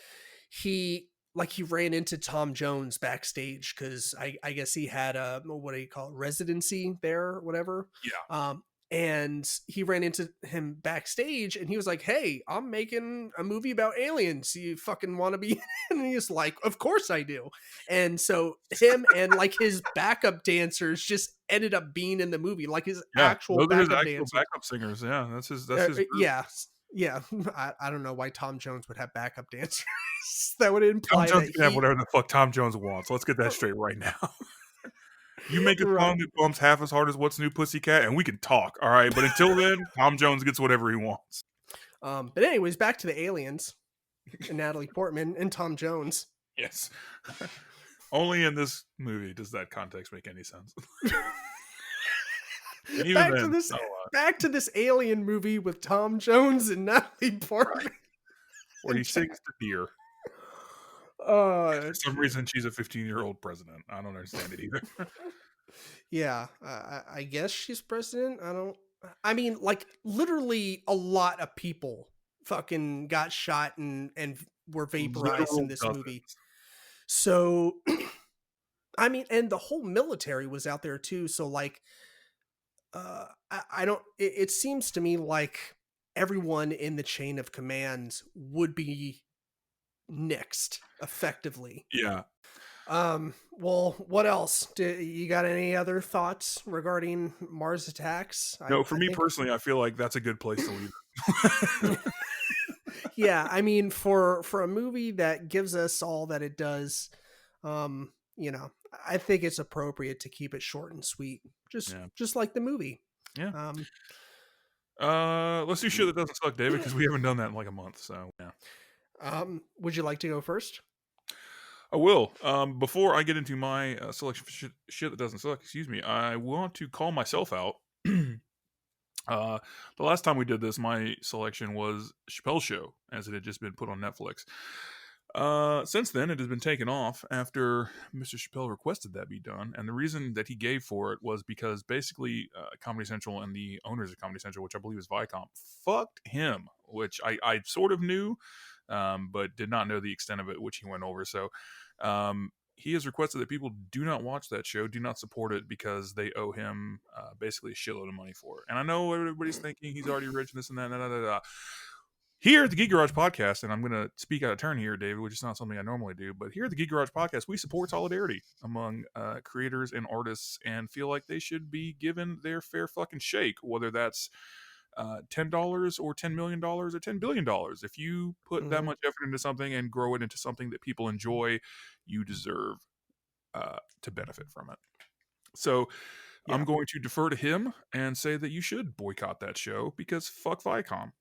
he ran into Tom Jones backstage because I guess he had a, what do you call it, residency there or whatever. Yeah. And he ran into him backstage and he was like, hey, I'm making a movie about aliens, you fucking want to be in? And he's like, of course I do. And so him and like his backup dancers just ended up being in the movie, like his Yeah. actual Those are his backup actual dancers. backup singers. Yeah. That's his group. Yeah, yeah. I don't know why Tom Jones would have backup dancers. That would Tom imply Jones that can have he whatever the fuck Tom Jones wants. Let's get that straight right now. You make a right. song that bumps half as hard as What's New Pussycat, and we can talk, all right? But until then, Tom Jones gets whatever he wants. But anyways, back to the aliens and Natalie Portman and Tom Jones. Yes. Only in this movie does that context make any sense. And even back to then, this not a lot. back to this alien movie with Tom Jones and Natalie Portman. Right. Where he sings to deer. For That's some true. reason, she's a 15-year-old president. I don't understand it either. Yeah, I guess she's president. I don't. I mean, like, literally, a lot of people fucking got shot and were vaporized in Literal this dozens. movie. So, I mean, and the whole military was out there too. So, like, I don't. It seems to me like everyone in the chain of command would be nixed effectively. Yeah. Well, what else? You got any other thoughts regarding Mars Attacks? No, for I me think, personally, I feel like that's a good place to leave it. yeah, I mean, for a movie that gives us all that it does, you know, I think it's appropriate to keep it short and sweet, Yeah. just like the movie. Yeah. Um, Let's do shit that doesn't suck, David, because we haven't done that in like a month. So yeah. would you like to go first? I will. Before I get into my selection for shit that doesn't suck, excuse me, I want to call myself out. The last time we did this, my selection was Chappelle Show, as it had just been put on Netflix. Since then, it has been taken off after Mr. Chappelle requested that be done, and the reason that he gave for it was because basically Comedy Central and the owners of Comedy Central, which I believe is Viacom, fucked him, which I sort of knew, but did not know the extent of it, which he went over. So he has requested that people do not watch that show, do not support it, because they owe him basically a shitload of money for it. And I know everybody's thinking he's already rich and this and that. Da, da, da, da. Here at the Geek Garage Podcast, and I'm going to speak out of turn here, David, which is not something I normally do, but here at the Geek Garage Podcast, we support solidarity among creators and artists and feel like they should be given their fair fucking shake, whether that's $10 or $10 million or $10 billion. If you put that much effort into something and grow it into something that people enjoy, you deserve to benefit from it. So Yeah. I'm going to defer to him and say that you should boycott that show because fuck Viacom.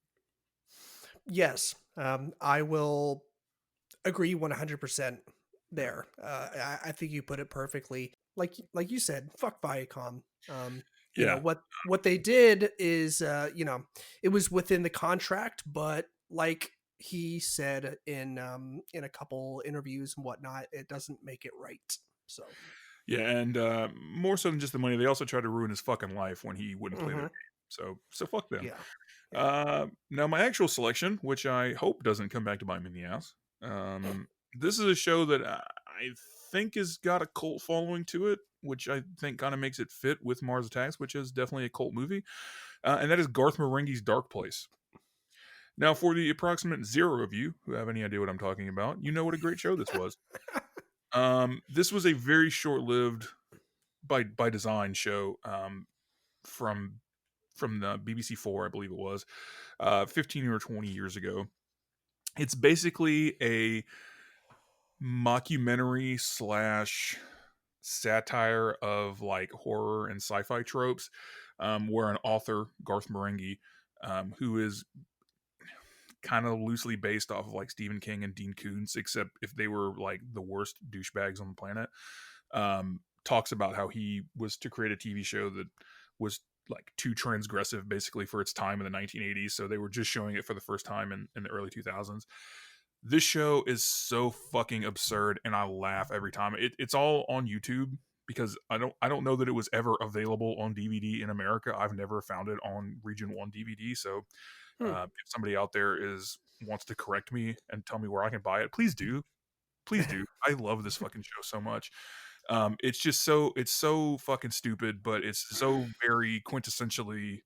Yes, I will agree 100% there. I think you put it perfectly. Like you said, fuck Viacom. You know Yeah. what they did is, it was within the contract, but like he said in a couple interviews and whatnot, it doesn't make it right. So Yeah, and more so than just the money, they also tried to ruin his fucking life when he wouldn't play their mhm. game. So fuck them. Yeah, yeah. Now my actual selection, which I hope doesn't come back to bite me in the ass. This is a show that I think has got a cult following to it, which I think kind of makes it fit with Mars Attacks, which is definitely a cult movie, and that is Garth Marenghi's Dark Place. Now, for the approximate zero of you who have any idea what I'm talking about, you know what a great show this was. This was a very short-lived, by design show from the BBC Four, I believe it was, 15 or 20 years ago. It's basically a mockumentary slash satire of like horror and sci-fi tropes, where an author, Garth Marenghi, who is kind of loosely based off of like Stephen King and Dean Koontz, except if they were like the worst douchebags on the planet, talks about how he was to create a TV show that was like too transgressive basically for its time in the 1980s. So they were just showing it for the first time in the early 2000s. This show is so fucking absurd, and I laugh every time. It's all on YouTube because I don't know that it was ever available on DVD in America. I've never found it on Region 1 DVD. So Hmm. if somebody out there wants to correct me and tell me where I can buy it, please do. Please do. I love this fucking show so much. It's just it's so fucking stupid, but it's so very quintessentially.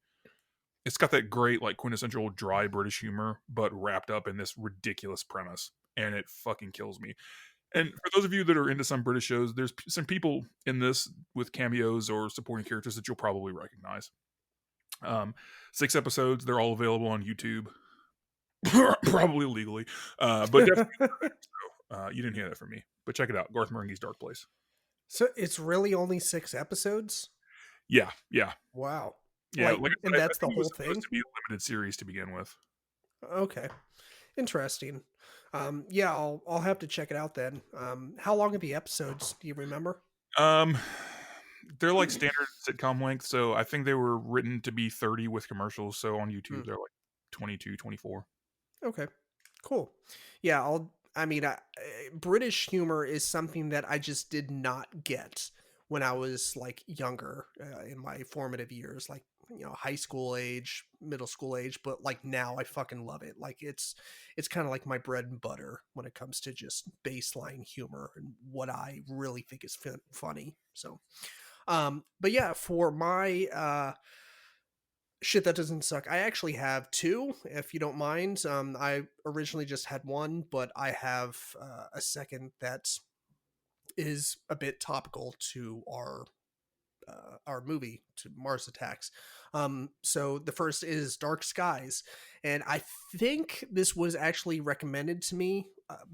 It's got that great like quintessential dry British humor, but wrapped up in this ridiculous premise, and it fucking kills me. And for those of you that are into some British shows, there's some people in this with cameos or supporting characters that you'll probably recognize. 6 episodes, they're all available on YouTube, probably legally, but definitely. You didn't hear that from me, but check it out, Garth Marenghi's Dark Place. So it's really only 6 episodes? Yeah, yeah, Wow. yeah. Like, Like I and said, I that's the think it was whole supposed thing? to be a limited series to begin with. Okay. Interesting. Yeah, I'll have to check it out then. How long are the episodes? Do you remember? Um, they're like standard sitcom length, so I think they were written to be 30 with commercials. So on YouTube, Hmm. they're like 22, 24. Okay. Cool. Yeah, I mean, British humor is something that I just did not get when I was like younger, in my formative years, like, high school age, middle school age, but like now I fucking love it. Like it's kind of like my bread and butter when it comes to just baseline humor and what I really think is funny. So, but yeah, for my Shit, that doesn't suck. I actually have two, if you don't mind. I originally just had one, but I have a second that is a bit topical to our movie, to Mars Attacks. So the first is Dark Skies, and I think this was actually recommended to me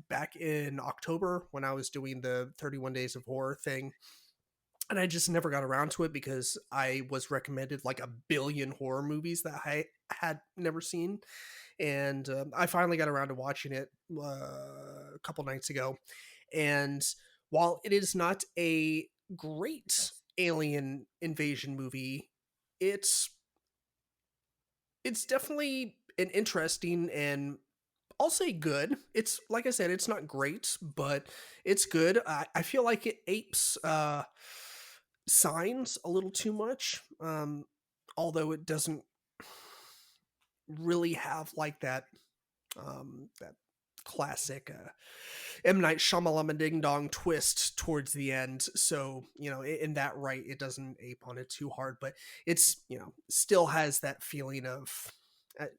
back in October when I was doing the 31 Days of Horror thing. And I just never got around to it because I was recommended like a billion horror movies that I had never seen. And I finally got around to watching it a couple nights ago. And while it is not a great alien invasion movie, it's it's definitely an interesting and I'll say good. It's like I said, it's not great, but it's good. I feel like it apes signs a little too much. Although it doesn't really have like that classic M Night Shyamalan ding dong twist towards the end. So in that right, it doesn't ape on it too hard, but it's still has that feeling of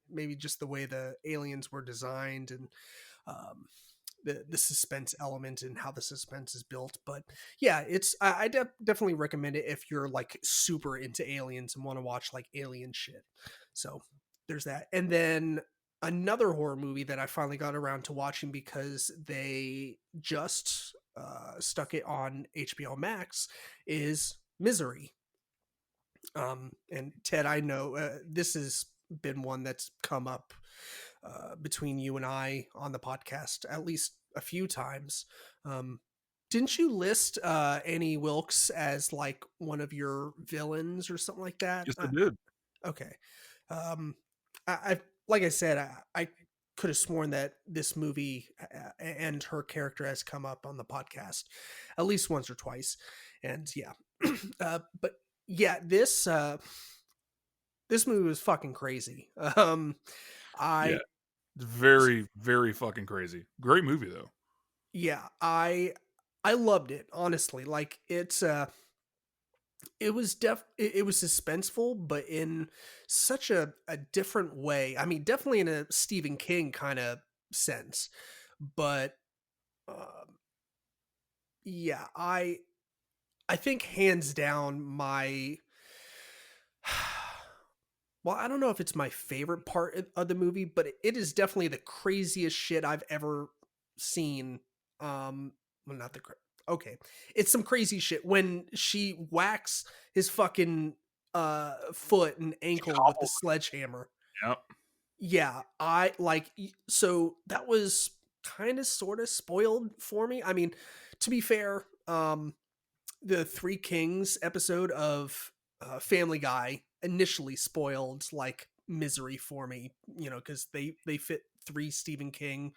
maybe just the way the aliens were designed and um, the suspense element and how the suspense is built. But yeah, it's definitely recommend it if you're like super into aliens and want to watch like alien shit. So there's that. And then another horror movie that I finally got around to watching because they just stuck it on HBO Max is Misery. And Ted, I know this has been one that's come up between you and I on the podcast at least a few times. Um, didn't you list Annie Wilkes as like one of your villains or something like that? Yes, I did. Okay. Um, I like I said, I could have sworn that this movie and her character has come up on the podcast at least once or twice, and yeah, but yeah, this movie was fucking crazy. Yeah, I very, very fucking crazy. Great movie though. yeah, I loved it honestly. Like it was suspenseful, but in such a different way. I mean, definitely in a Stephen King kind of sense, but um, yeah, I think hands down my well, I don't know if it's my favorite part of the movie, but it is definitely the craziest shit I've ever seen. Well, not the okay, it's some crazy shit when she whacks his fucking foot and She ankle with the hobbled. sledgehammer. Yep. Yeah, I like so that was kind of sort of spoiled for me. I mean, to be fair, the Three Kings episode of Family Guy initially spoiled like Misery for me, because they fit three Stephen King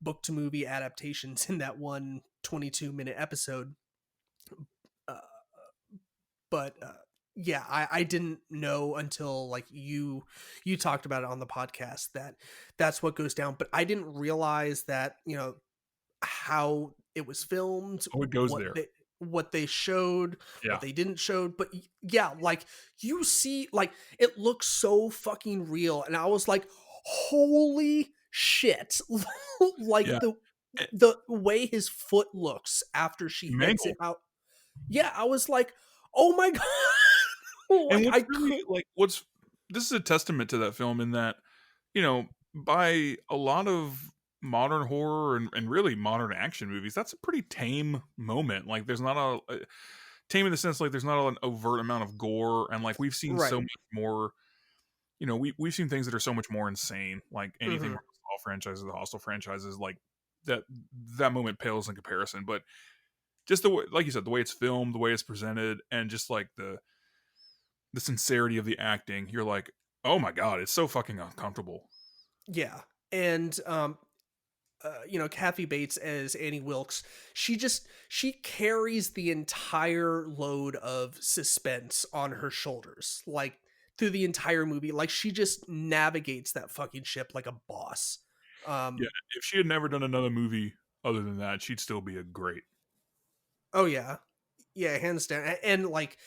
book to movie adaptations in that one 22-minute episode. Uh, but yeah, I didn't know until like you talked about it on the podcast that that's what goes down. But I didn't realize that how it was filmed, Oh, it goes there. what they showed, Yeah. what they didn't show. But yeah, like you see, like it looks so fucking real, and I was like, holy shit! Like Yeah. Eh, the way his foot looks after she hits it mangled. out. Yeah, I was like, oh my god! And Like what's I really could. like what's this is a testament to that film in that, by a lot of modern horror and really modern action movies, that's a pretty tame moment. Like there's not tame in the sense like there's not an overt amount of gore and like we've seen so Right. much more, we've seen things that are so much more insane, like anything Hmm. from the Saw franchises, the Hostel franchises, like that that moment pales in comparison. But just the way, like you said, the way it's filmed, the way it's presented, and just like the sincerity of the acting, you're like, oh my god, it's so fucking uncomfortable. Yeah. And Kathy Bates as Annie Wilkes, she carries the entire load of suspense on her shoulders, like through the entire movie. Like she just navigates that fucking ship like a boss. Yeah, Um, if she had never done another movie other than that, she'd still be a great. oh yeah, yeah, hands down. And like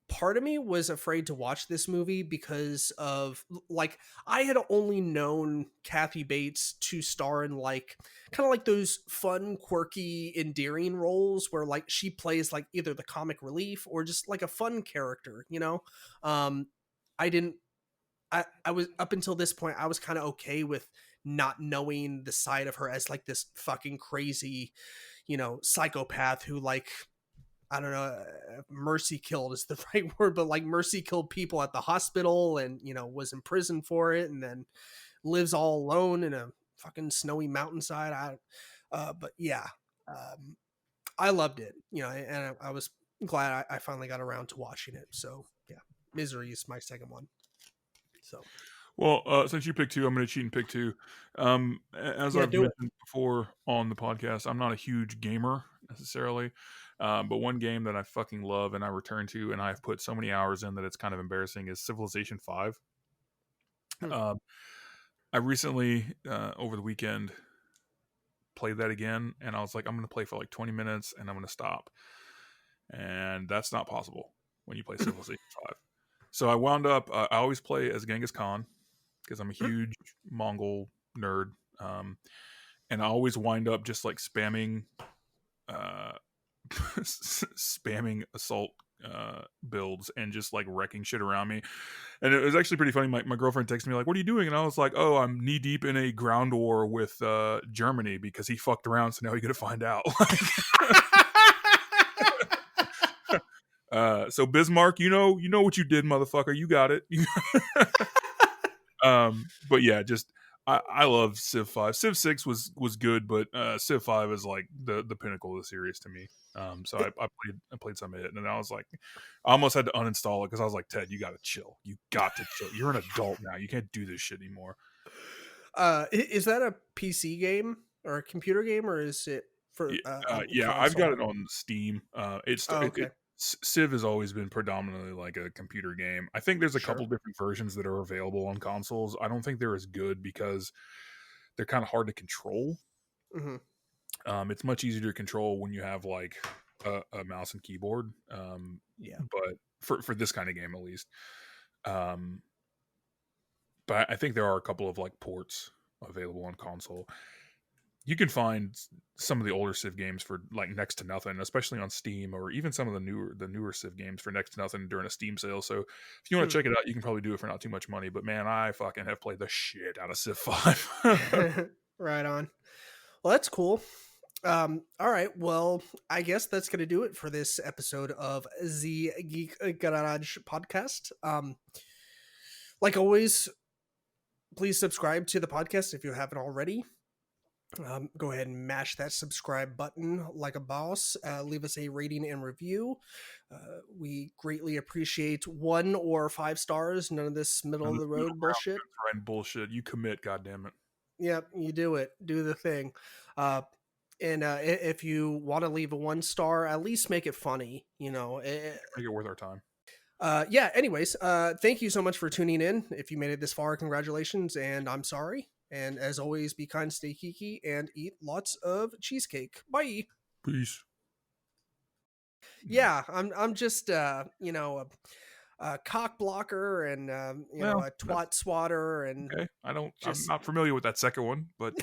part of me was afraid to watch this movie because of like I had only known Kathy Bates to star in like kind of like those fun, quirky, endearing roles where like she plays like either the comic relief or just like a fun character, you know. I didn't I was up until this point I was kind of okay with not knowing the side of her as like this fucking crazy, you know, psychopath who like I don't know, mercy killed is the right word, but like mercy killed people at the hospital and, you know, was in prison for it and then lives all alone in a fucking snowy mountainside. But yeah, um, I loved it, you know, and I was glad I finally got around to watching it. So yeah, Misery is my second one. So Well, since you picked two, I'm going to cheat and pick two. As yeah, I've do it. mentioned before on the podcast, I'm not a huge gamer necessarily, but one game that I fucking love and I return to, and I've put so many hours in that it's kind of embarrassing, is Civilization 5. Hmm. Um, I recently, over the weekend, played that again, and I was like, I'm going to play for like 20 minutes, and I'm going to stop. And that's not possible when you play Civilization 5. So I wound up, I always play as Genghis Khan, because I'm a huge Mongol nerd. And I always wind up just like spamming spamming assault builds and just like wrecking shit around me. And it was actually pretty funny. My girlfriend texted me like, "What are you doing?" And I was like, "Oh, I'm knee deep in a ground war with Germany because he fucked around, so now you gotta find out." So Bismarck, you know what you did, motherfucker. You got it. But yeah, just I love Civ 5. Civ 6 was good, but Civ 5 is like the pinnacle of the series to me. So I played some of it, and I was like, I almost had to uninstall it because I was like, Ted, you gotta chill. You got to chill. You're an adult now. You can't do this shit anymore. Is that a PC game or a computer game, or is it for Yeah, on yeah, I've got console? it on Steam. Oh, okay, Civ has always been predominantly like a computer game. I think there's a sure. couple different versions that are available on consoles. I don't think they're as good because they're kind of hard to control. Hmm. It's much easier to control when you have like a mouse and keyboard. Yeah. But for this kind of game at least. Um, but I think there are a couple of like ports available on console. You can find some of the older Civ games for like next to nothing, especially on Steam, or even some of the newer Civ games for next to nothing during a Steam sale. So if you want to check it out, you can probably do it for not too much money. But man, I fucking have played the shit out of Civ 5. Right on. Well, that's cool. All right. Well, I guess that's going to do it for this episode of the Geek Garage podcast. Like always, please subscribe to the podcast if you haven't already. Go ahead and mash that subscribe button like a boss. Leave us a rating and review. We greatly appreciate 1 or 5 stars. None of this middle of the Middle road ground bullshit. friend bullshit. You commit, goddammit. Yep, you do it. Do the thing. And if you want to leave a 1 star, at least make it funny. You know. Make it worth our time. Yeah. Anyways, thank you so much for tuning in. If you made it this far, congratulations, and I'm sorry. And as always, be kind, stay geeky, and eat lots of cheesecake. Bye. Peace. Yeah, I'm just you know a cock blocker and you know Well, a that's twat swatter and okay. I'm just not familiar with that second one, but